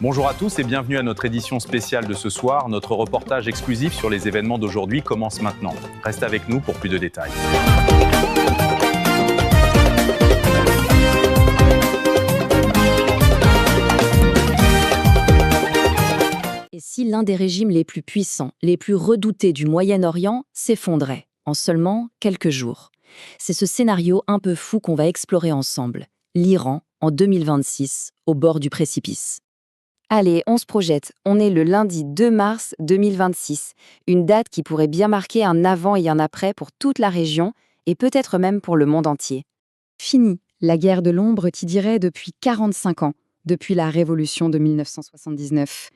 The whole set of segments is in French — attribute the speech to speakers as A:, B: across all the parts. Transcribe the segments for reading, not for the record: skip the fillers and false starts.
A: Bonjour à tous et bienvenue à notre édition spéciale de ce soir. Notre reportage exclusif sur les événements d'aujourd'hui commence maintenant. Reste avec nous pour plus de détails.
B: Et si l'un des régimes les plus puissants, les plus redoutés du Moyen-Orient s'effondrait en seulement quelques jours? C'est ce scénario un peu fou qu'on va explorer ensemble. L'Iran, en 2026, au bord du précipice. Allez, on se projette. On est le lundi 2 mars 2026. Une date qui pourrait bien marquer un avant et un après pour toute la région et peut-être même pour le monde entier. Fini, la guerre de l'ombre qui dirait depuis 45 ans, depuis la révolution de 1979.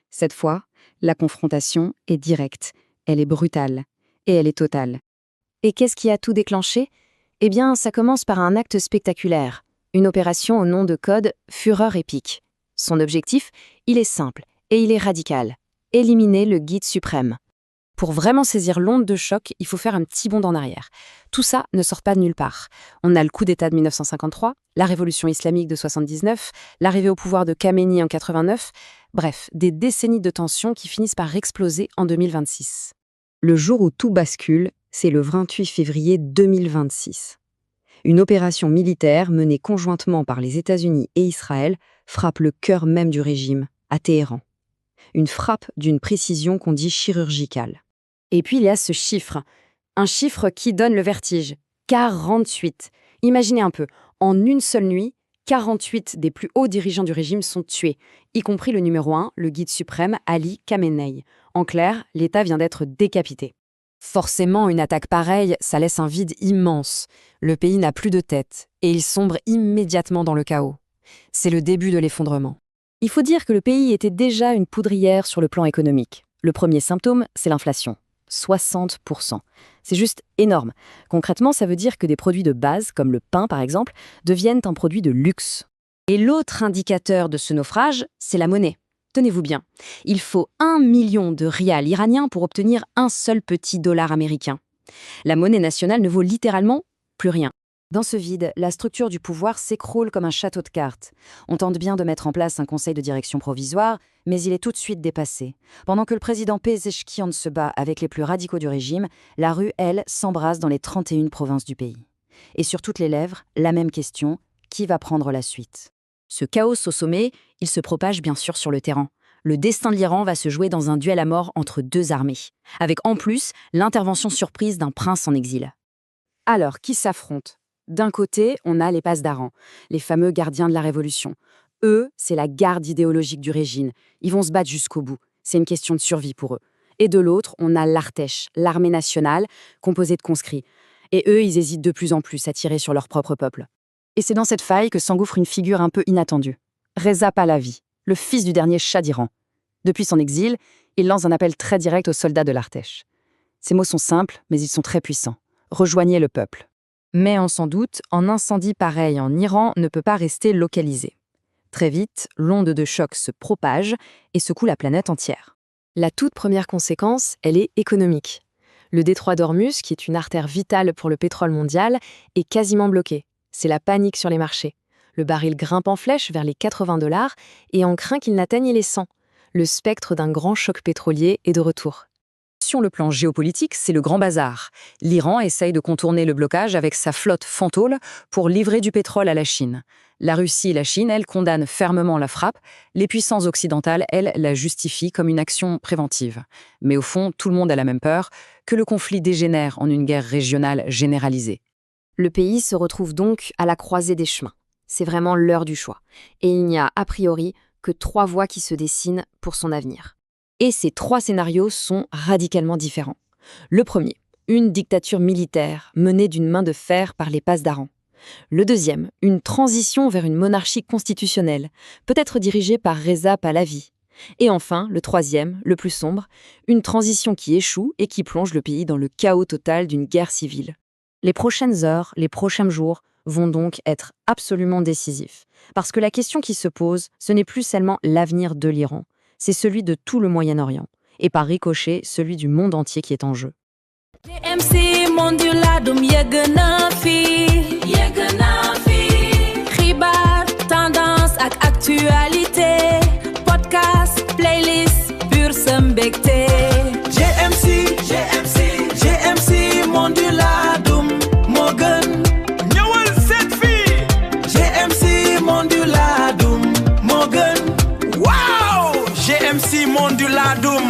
B: Cette fois, la confrontation est directe, elle est brutale et elle est totale. Et qu'est-ce qui a tout déclenché? Eh bien, ça commence par un acte spectaculaire, une opération au nom de code Fureur épique. Son objectif, il est simple et il est radical. Éliminer le guide suprême. Pour vraiment saisir l'onde de choc, il faut faire un petit bond en arrière. Tout ça ne sort pas de nulle part. On a le coup d'État de 1953, la révolution islamique de 79, l'arrivée au pouvoir de Khamenei en 89, bref, des décennies de tensions qui finissent par exploser en 2026. Le jour où tout bascule, c'est le 28 février 2026. Une opération militaire menée conjointement par les États-Unis et Israël frappe le cœur même du régime, à Téhéran. Une frappe d'une précision qu'on dit chirurgicale. Et puis il y a ce chiffre, un chiffre qui donne le vertige, 48. Imaginez un peu, en une seule nuit, 48 des plus hauts dirigeants du régime sont tués, y compris le numéro 1, le guide suprême Ali Khamenei. En clair, l'État vient d'être décapité. Forcément, une attaque pareille, ça laisse un vide immense. Le pays n'a plus de tête, et il sombre immédiatement dans le chaos. C'est le début de l'effondrement. Il faut dire que le pays était déjà une poudrière sur le plan économique. Le premier symptôme, c'est l'inflation. 60%. C'est juste énorme. Concrètement, ça veut dire que des produits de base, comme le pain par exemple, deviennent un produit de luxe. Et l'autre indicateur de ce naufrage, c'est la monnaie. Tenez-vous bien, il faut 1 million de rials iraniens pour obtenir un seul petit dollar américain. La monnaie nationale ne vaut littéralement plus rien. Dans ce vide, la structure du pouvoir s'écroule comme un château de cartes. On tente bien de mettre en place un conseil de direction provisoire, mais il est tout de suite dépassé. Pendant que le président Pezeshkian se bat avec les plus radicaux du régime, la rue, elle, s'embrase dans les 31 provinces du pays. Et sur toutes les lèvres, la même question, qui va prendre la suite? Ce chaos au sommet, il se propage bien sûr sur le terrain. Le destin de l'Iran va se jouer dans un duel à mort entre deux armées, avec en plus l'intervention surprise d'un prince en exil. Alors, qui s'affrontent? D'un côté, on a les Pasdaran, les fameux gardiens de la Révolution. Eux, c'est la garde idéologique du régime. Ils vont se battre jusqu'au bout. C'est une question de survie pour eux. Et de l'autre, on a l'Artesh, l'armée nationale, composée de conscrits. Et eux, ils hésitent de plus en plus à tirer sur leur propre peuple. Et c'est dans cette faille que s'engouffre une figure un peu inattendue. Reza Pahlavi, le fils du dernier Shah d'Iran. Depuis son exil, il lance un appel très direct aux soldats de l'Artesh. Ces mots sont simples, mais ils sont très puissants. Rejoignez le peuple. Mais on s'en doute, un incendie pareil en Iran ne peut pas rester localisé. Très vite, l'onde de choc se propage et secoue la planète entière. La toute première conséquence, elle est économique. Le détroit d'Ormuz, qui est une artère vitale pour le pétrole mondial, est quasiment bloqué. C'est la panique sur les marchés. Le baril grimpe en flèche vers les $80 et on craint qu'il n'atteigne les 100. Le spectre d'un grand choc pétrolier est de retour. Sur le plan géopolitique, c'est le grand bazar. L'Iran essaye de contourner le blocage avec sa flotte fantôle pour livrer du pétrole à la Chine. La Russie et la Chine, elles, condamnent fermement la frappe. Les puissances occidentales, elles, la justifient comme une action préventive. Mais au fond, tout le monde a la même peur, que le conflit dégénère en une guerre régionale généralisée. Le pays se retrouve donc à la croisée des chemins. C'est vraiment l'heure du choix. Et il n'y a a priori que 3 voies qui se dessinent pour son avenir. Et ces 3 scénarios sont radicalement différents. Le premier, une dictature militaire menée d'une main de fer par les Pasdaran. Le deuxième, une transition vers une monarchie constitutionnelle, peut-être dirigée par Reza Pahlavi. Et enfin, le troisième, le plus sombre, une transition qui échoue et qui plonge le pays dans le chaos total d'une guerre civile. Les prochaines heures, les prochains jours vont donc être absolument décisifs. Parce que la question qui se pose, ce n'est plus seulement l'avenir de l'Iran, c'est celui de tout le Moyen-Orient, et par ricochet, celui du monde entier qui est en jeu.
C: mbégte. GMC Monduladum moo gën.
D: ñëwal seet fii.
C: GMC Monduladum moo gën.
D: waaw GMC Monduladum